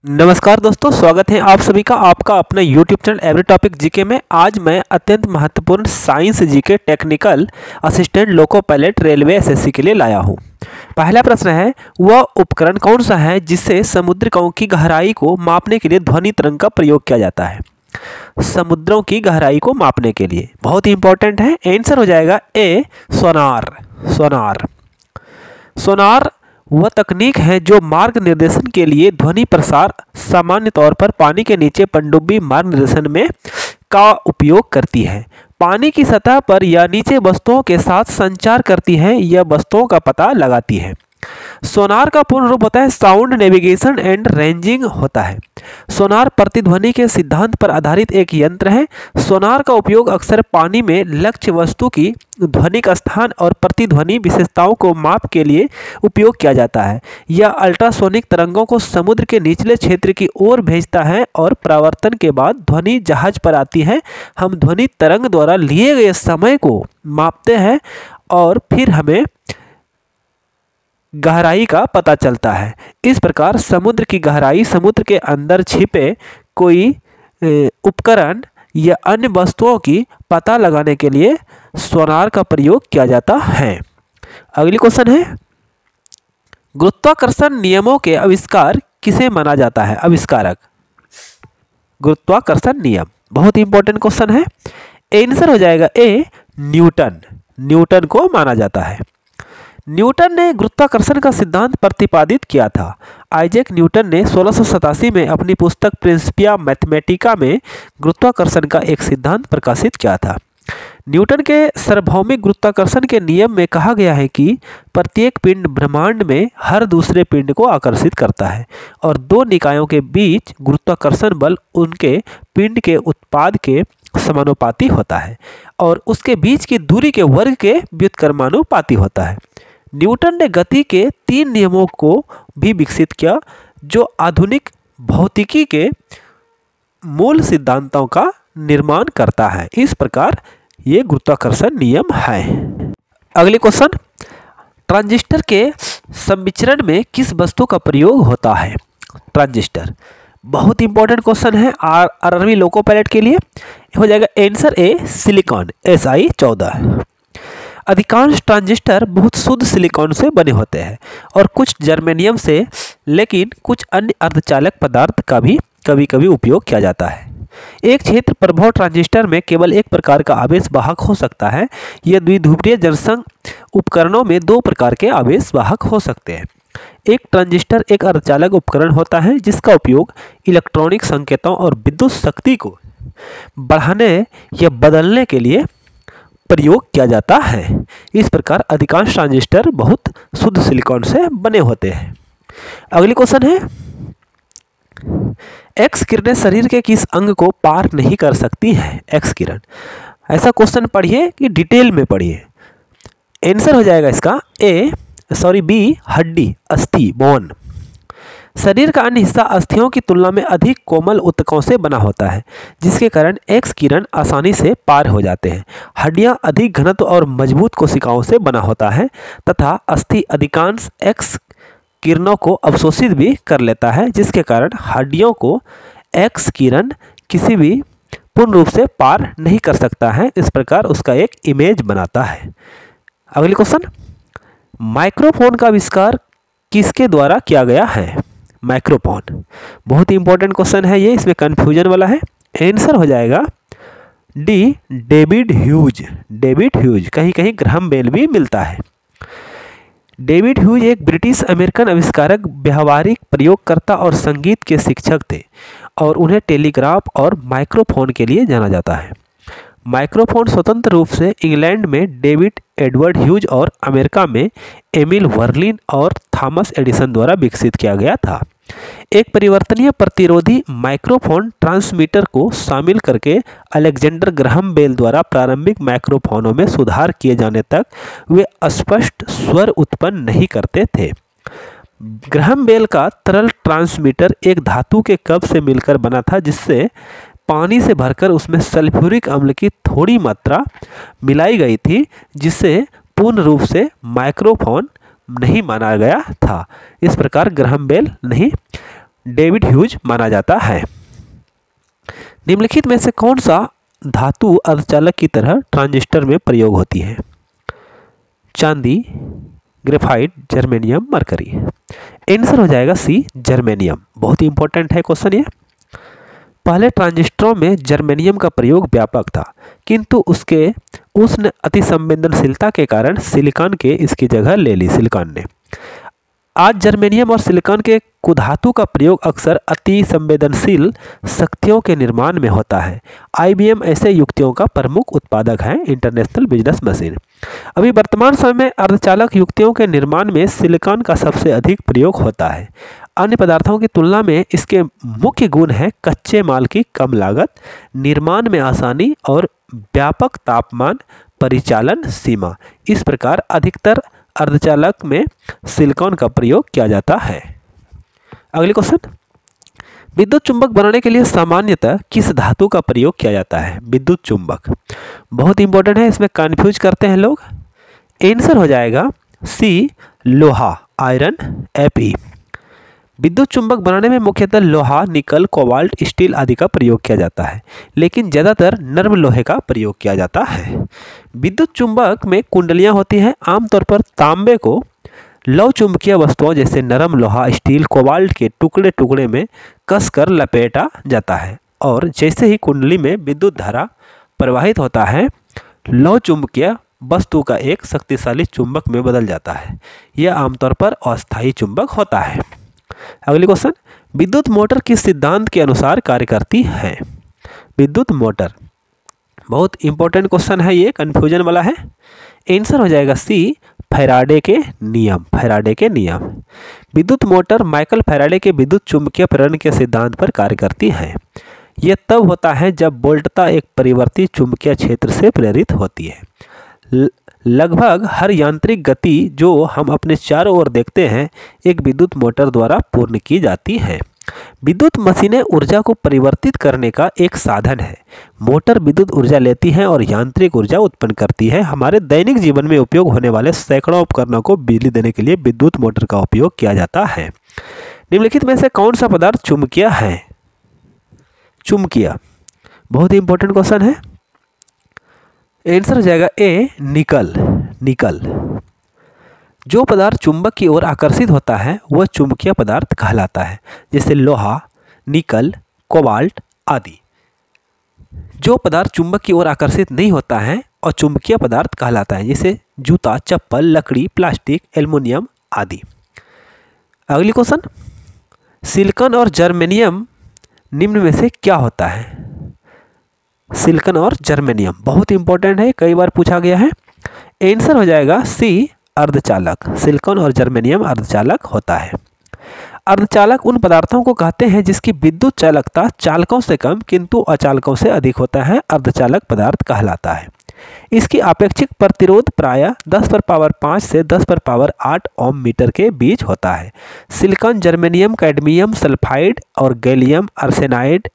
नमस्कार दोस्तों, स्वागत है आप सभी का आपका अपना YouTube channel every topic GK में। आज मैं अत्यंत महत्वपूर्ण science GK technical assistant loco pilot railway SSC के लिए लाया हूं। पहला प्रश्न है, वह उपकरण कौन सा है जिससे समुद्रों की गहराई को मापने के लिए ध्वनि तरंग का प्रयोग किया जाता है। समुद्रों की गहराई को मापने के लिए बहुत ही इंपॉर्टेंट है। आंसर हो जाएगा ए, सोनार। सोनार सोनार वह तकनीक है जो मार्ग निर्देशन के लिए ध्वनि प्रसार, सामान्य तौर पर पानी के नीचे पनडुब्बी मार्ग निर्देशन में का उपयोग करती है। पानी की सतह पर या नीचे वस्तुओं के साथ संचार करती है या वस्तुओं का पता लगाती है। सोनार का पूर्ण रूप होता है साउंड नेविगेशन एंड रेंजिंग होता है। सोनार प्रतिध्वनि के सिद्धांत पर आधारित एक यंत्र है। सोनार का उपयोग अक्सर पानी में लक्ष्य वस्तु की ध्वनिक स्थान और प्रतिध्वनि विशेषताओं को माप के लिए उपयोग किया जाता है। यह अल्ट्रासोनिक तरंगों को समुद्र के निचले क्षेत्र की ओर भेजता है और परावर्तन के बाद ध्वनि जहाज पर आती है। हम ध्वनि तरंग द्वारा लिए गए समय को मापते हैं और फिर हमें गहराई का पता चलता है। इस प्रकार समुद्र की गहराई, समुद्र के अंदर छिपे कोई उपकरण या अन्य वस्तुओं की पता लगाने के लिए सोनार का प्रयोग किया जाता है। अगली क्वेश्चन है, गुरुत्वाकर्षण नियमों के आविष्कार किसे माना जाता है। आविष्कारक। गुरुत्वाकर्षण नियम बहुत इंपॉर्टेंट क्वेश्चन है। आंसर हो जाएगा ए, न्यूटन। न्यूटन को माना जाता है। न्यूटन ने गुरुत्वाकर्षण का सिद्धांत प्रतिपादित किया था। आइजैक न्यूटन ने 1687 में अपनी पुस्तक प्रिंसिपिया मैथमेटिका में गुरुत्वाकर्षण का एक सिद्धांत प्रकाशित किया था। न्यूटन के सार्वभौमिक गुरुत्वाकर्षण के नियम में कहा गया है कि प्रत्येक पिंड ब्रह्मांड में हर दूसरे पिंड को आकर्षित करता है और दो निकायों के बीच गुरुत्वाकर्षण बल उनके पिंड के उत्पाद के समानुपाती होता है और उसके बीच की दूरी के वर्ग के व्युत्क्रमानुपाती होता है। न्यूटन ने गति के 3 नियमों को भी विकसित किया जो आधुनिक भौतिकी के मूल सिद्धांतों का निर्माण करता है। इस प्रकार ये गुरुत्वाकर्षण नियम है। अगले क्वेश्चन, ट्रांजिस्टर के संविचरण में किस वस्तु का प्रयोग होता है। ट्रांजिस्टर बहुत इंपॉर्टेंट क्वेश्चन है आरआरबी लोको पायलट के लिए। हो जाएगा आंसर ए, सिलिकॉन। Si14। अधिकांश ट्रांजिस्टर बहुत शुद्ध सिलिकॉन से बने होते हैं और कुछ जर्मेनियम से, लेकिन कुछ अन्य अर्धचालक पदार्थ का भी कभी कभी उपयोग किया जाता है। एक क्षेत्र प्रभाव ट्रांजिस्टर में केवल एक प्रकार का आवेश वाहक हो सकता है। यह द्विध्रुवीय जनसंघ उपकरणों में 2 प्रकार के आवेश वाहक हो सकते हैं। एक ट्रांजिस्टर एक अर्धचालक उपकरण होता है जिसका उपयोग इलेक्ट्रॉनिक संकेतों और विद्युत शक्ति को बढ़ाने या बदलने के लिए प्रयोग किया जाता है। इस प्रकार अधिकांश ट्रांजिस्टर बहुत शुद्ध सिलिकॉन से बने होते हैं। अगली क्वेश्चन है, एक्स किरणें शरीर के किस अंग को पार नहीं कर सकती है। एक्स किरण, ऐसा क्वेश्चन पढ़िए कि डिटेल में पढ़िए। आंसर हो जाएगा इसका बी, हड्डी, अस्थि, बोन। शरीर का अन्य हिस्सा अस्थियों की तुलना में अधिक कोमल ऊतकों से बना होता है जिसके कारण एक्स किरण आसानी से पार हो जाते हैं। हड्डियां अधिक घनत्व और मजबूत कोशिकाओं से बना होता है तथा अस्थि अधिकांश एक्स किरणों को अवशोषित भी कर लेता है जिसके कारण हड्डियों को एक्स किरण किसी भी पूर्ण रूप से पार नहीं कर सकता है। इस प्रकार उसका एक इमेज बनाता है। अगली क्वेश्चन, माइक्रोफोन का आविष्कार किसके द्वारा किया गया है। माइक्रोफोन बहुत ही इंपॉर्टेंट क्वेश्चन है ये, इसमें कंफ्यूजन वाला है। आंसर हो जाएगा D, David huge. David huge, कहीं कहीं ग्राहम बेल भी मिलता है। डेविड ह्यूज एक ब्रिटिश अमेरिकन आविष्कारक, व्यावहारिक प्रयोगकर्ता और संगीत के शिक्षक थे और उन्हें टेलीग्राफ और माइक्रोफोन के लिए जाना जाता है। माइक्रोफोन स्वतंत्र रूप से इंग्लैंड में डेविड एडवर्ड ह्यूज और अमेरिका में एमिल वर्लिन और थॉमस एडिसन द्वारा विकसित किया गया था। एक परिवर्तनीय प्रतिरोधी माइक्रोफोन ट्रांसमीटर को शामिल करके अलेक्जेंडर ग्राहम बेल द्वारा प्रारंभिक माइक्रोफोनों में सुधार किए जाने तक वे स्पष्ट स्वर उत्पन्न नहीं करते थे। ग्राहम बेल का तरल ट्रांसमीटर एक धातु के कप से मिलकर बना था जिससे पानी से भरकर उसमें सल्फ्यूरिक अम्ल की थोड़ी मात्रा मिलाई गई थी जिससे पूर्ण रूप से माइक्रोफोन नहीं माना गया था। इस प्रकार ग्राहम बेल नहीं डेविड ह्यूज माना जाता है। निम्नलिखित में से कौन सा धातु अर्धचालक की तरह ट्रांजिस्टर में प्रयोग होती है? चांदी, ग्रेफाइट, जर्मेनियम, मरकरी। आंसर हो जाएगा सी, जर्मेनियम। बहुत ही इंपॉर्टेंट है क्वेश्चन ये। पहले ट्रांजिस्टरों में जर्मेनियम का प्रयोग व्यापक था, किंतु उसके उष्ण अतिसंवेदनशीलता के कारण सिलिकॉन के इसकी जगह ले ली सिलिकॉन ने। आज जर्मेनियम और सिलिकॉन के कुधातु का प्रयोग अक्सर अति संवेदनशील शक्तियों के निर्माण में होता है। IBM ऐसे युक्तियों का प्रमुख उत्पादक है, इंटरनेशनल बिजनेस मशीन। अभी वर्तमान समय में अर्धचालक युक्तियों के निर्माण में सिलिकॉन का सबसे अधिक प्रयोग होता है। अन्य पदार्थों की तुलना में इसके मुख्य गुण हैं कच्चे माल की कम लागत, निर्माण में आसानी और व्यापक तापमान परिचालन सीमा। इस प्रकार अधिकतर अर्धचालक में सिलिकॉन का प्रयोग किया जाता है। अगले क्वेश्चन, विद्युत चुंबक बनाने के लिए सामान्यतः किस धातु का प्रयोग किया जाता है? विद्युत चुंबक बहुत इंपॉर्टेंट है, इसमें कंफ्यूज करते हैं लोग। आंसर हो जाएगा सी, लोहा, आयरन, Fe। विद्युत चुंबक बनाने में मुख्यतः लोहा, निकल, कोबाल्ट, स्टील आदि का प्रयोग किया जाता है, लेकिन ज़्यादातर नर्म लोहे का प्रयोग किया जाता है। विद्युत चुंबक में कुंडलियां होती हैं। आमतौर पर तांबे को लौ चुंबकीय वस्तुओं जैसे नरम लोहा, स्टील, कोबाल्ट के टुकड़े टुकड़े में कसकर लपेटा जाता है, और जैसे ही कुंडली में विद्युत धारा प्रवाहित होता है, लौ चुंबकीय वस्तु का एक शक्तिशाली चुंबक में बदल जाता है। यह आमतौर पर अस्थायी चुंबक होता है। अगली क्वेश्चन, विद्युत मोटर किस सिद्धांत के अनुसार कार्य करती है? विद्युत मोटर बहुत इंपॉर्टेंट क्वेश्चन है, ये कंफ्यूजन वाला है। आंसर हो जाएगा सी, फैराडे के नियम। फैराडे के नियम। विद्युत मोटर माइकल फैराडे के विद्युत चुंबकीय प्रेरण के सिद्धांत पर कार्य करती है। यह तब होता है जब वोल्टता एक परिवर्ती चुंबकीय क्षेत्र से प्रेरित होती है। लगभग हर यांत्रिक गति जो हम अपने चारों ओर देखते हैं, एक विद्युत मोटर द्वारा पूर्ण की जाती है। विद्युत मशीनें ऊर्जा को परिवर्तित करने का एक साधन है। मोटर विद्युत ऊर्जा लेती है और यांत्रिक ऊर्जा उत्पन्न करती है। हमारे दैनिक जीवन में उपयोग होने वाले सैकड़ों उपकरणों को बिजली देने के लिए विद्युत मोटर का उपयोग किया जाता है। निम्नलिखित में से कौन सा पदार्थ चुंबकीय है? चुंबकीय बहुत ही इंपॉर्टेंट क्वेश्चन है। आंसर हो जाएगा ए, निकल। निकल। जो पदार्थ चुंबक की ओर आकर्षित होता है वह चुंबकीय पदार्थ कहलाता है, जैसे लोहा, निकल, कोबाल्ट आदि। जो पदार्थ चुंबक की ओर आकर्षित नहीं होता है और चुंबकीय पदार्थ कहलाता है, जैसे जूता, चप्पल, लकड़ी, प्लास्टिक, एल्युमिनियम आदि। अगली क्वेश्चन, सिलिकॉन और जर्मेनियम निम्न में से क्या होता है? सिलिकॉन और जर्मेनियम बहुत इंपॉर्टेंट है, कई बार पूछा गया है। आंसर हो जाएगा सी, अर्धचालक। सिलिकॉन और जर्मेनियम अर्धचालक होता है। अर्धचालक उन पदार्थों को कहते हैं जिसकी विद्युत चालकता चालकों से कम किंतु अचालकों से अधिक होता है, अर्धचालक पदार्थ कहलाता है। इसकी अपेक्षिक प्रतिरोध प्रायः 10⁵ से 10⁸ ओम मीटर के बीच होता है। सिलिकॉन, जर्मेनियम, कैडमियम सल्फाइड और गैलियम आर्सेनाइड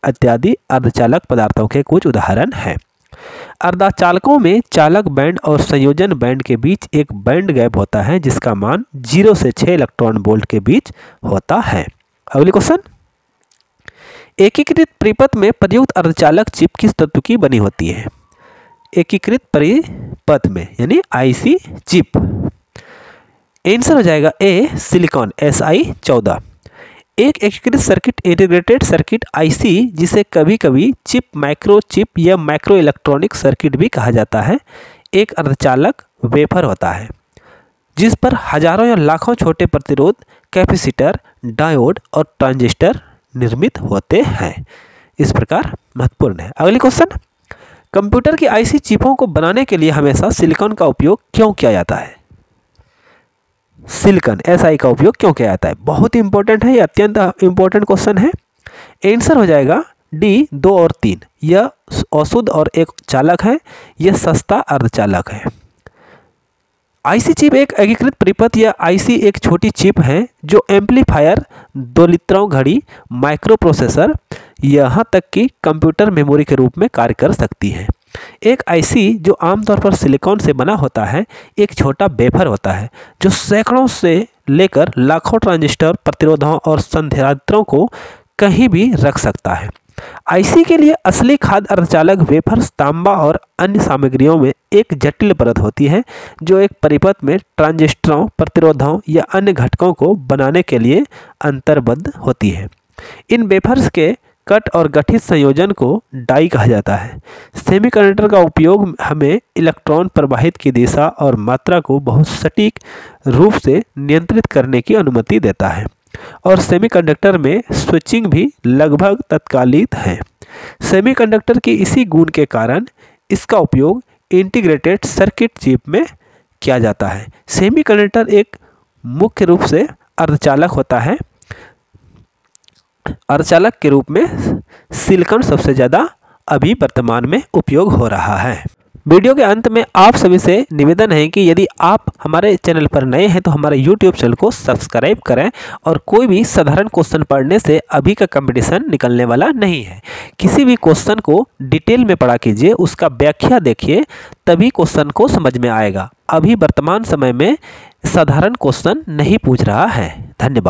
इत्यादि अर्धचालक पदार्थों के कुछ उदाहरण हैं। अर्धचालकों में चालक बैंड और संयोजन बैंड के बीच एक बैंड गैप होता है जिसका मान 0 से 6 इलेक्ट्रॉन वोल्ट के बीच होता है। अगली क्वेश्चन, एकीकृत परिपथ में प्रयुक्त अर्धचालक चिप किस तत्व की बनी होती है? एकीकृत परिपथ में यानी IC चिप। आंसर हो जाएगा ए, सिलिकॉन, Si14। एक एकीकृत सर्किट, इंटीग्रेटेड सर्किट IC, जिसे कभी कभी चिप, माइक्रो चिप या माइक्रो इलेक्ट्रॉनिक सर्किट भी कहा जाता है, एक अर्धचालक वेफर होता है जिस पर हजारों या लाखों छोटे प्रतिरोध, कैपेसिटर, डायोड और ट्रांजिस्टर निर्मित होते हैं। इस प्रकार महत्वपूर्ण है। अगली क्वेश्चन, कंप्यूटर की IC चिपों को बनाने के लिए हमेशा सिलिकॉन का उपयोग क्यों किया जाता है? सिलिकॉन Si का उपयोग क्यों किया जाता है? बहुत इंपॉर्टेंट है, ये अत्यंत इंपॉर्टेंट क्वेश्चन है। आंसर हो जाएगा डी, 2 और 3। यह अशुद्ध और एक चालक है, यह सस्ता अर्धचालक है। IC चिप एक एकीकृत परिपथ या IC एक छोटी चिप है जो एम्पलीफायर, दोलित्रों घड़ी, माइक्रो प्रोसेसर, यहाँ तक कि कंप्यूटर मेमोरी के रूप में कार्य कर सकती है। एक IC जो आमतौर पर सिलिकॉन से बना होता है एक छोटा वेफर होता है जो सैकड़ों से लेकर लाखों ट्रांजिस्टर, प्रतिरोधों और संधारित्रों को कहीं भी रख सकता है। आईसी के लिए असली खाद्य अर्धचालक वेफर्स, तांबा और अन्य सामग्रियों में एक जटिल परत होती है जो एक परिपथ में ट्रांजिस्टरों, प्रतिरोधों या अन्य घटकों को बनाने के लिए अंतर्बद्ध होती है। इन वेफर्स के कट और गठित संयोजन को डाई कहा जाता है। सेमीकंडक्टर का उपयोग हमें इलेक्ट्रॉन प्रवाहित की दिशा और मात्रा को बहुत सटीक रूप से नियंत्रित करने की अनुमति देता है और सेमीकंडक्टर में स्विचिंग भी लगभग तत्कालिक है। सेमीकंडक्टर की इसी गुण के कारण इसका उपयोग इंटीग्रेटेड सर्किट चिप में किया जाता है। सेमीकंडक्टर एक मुख्य रूप से अर्धचालक होता है। अर्धचालक के रूप में सिलिकॉन सबसे ज़्यादा अभी वर्तमान में उपयोग हो रहा है। वीडियो के अंत में आप सभी से निवेदन है कि यदि आप हमारे चैनल पर नए हैं तो हमारे YouTube चैनल को सब्सक्राइब करें और कोई भी साधारण क्वेश्चन पढ़ने से अभी का कंपटीशन निकलने वाला नहीं है। किसी भी क्वेश्चन को डिटेल में पढ़ा कीजिए, उसका व्याख्या देखिए, तभी क्वेश्चन को समझ में आएगा। अभी वर्तमान समय में साधारण क्वेश्चन नहीं पूछ रहा है। धन्यवाद।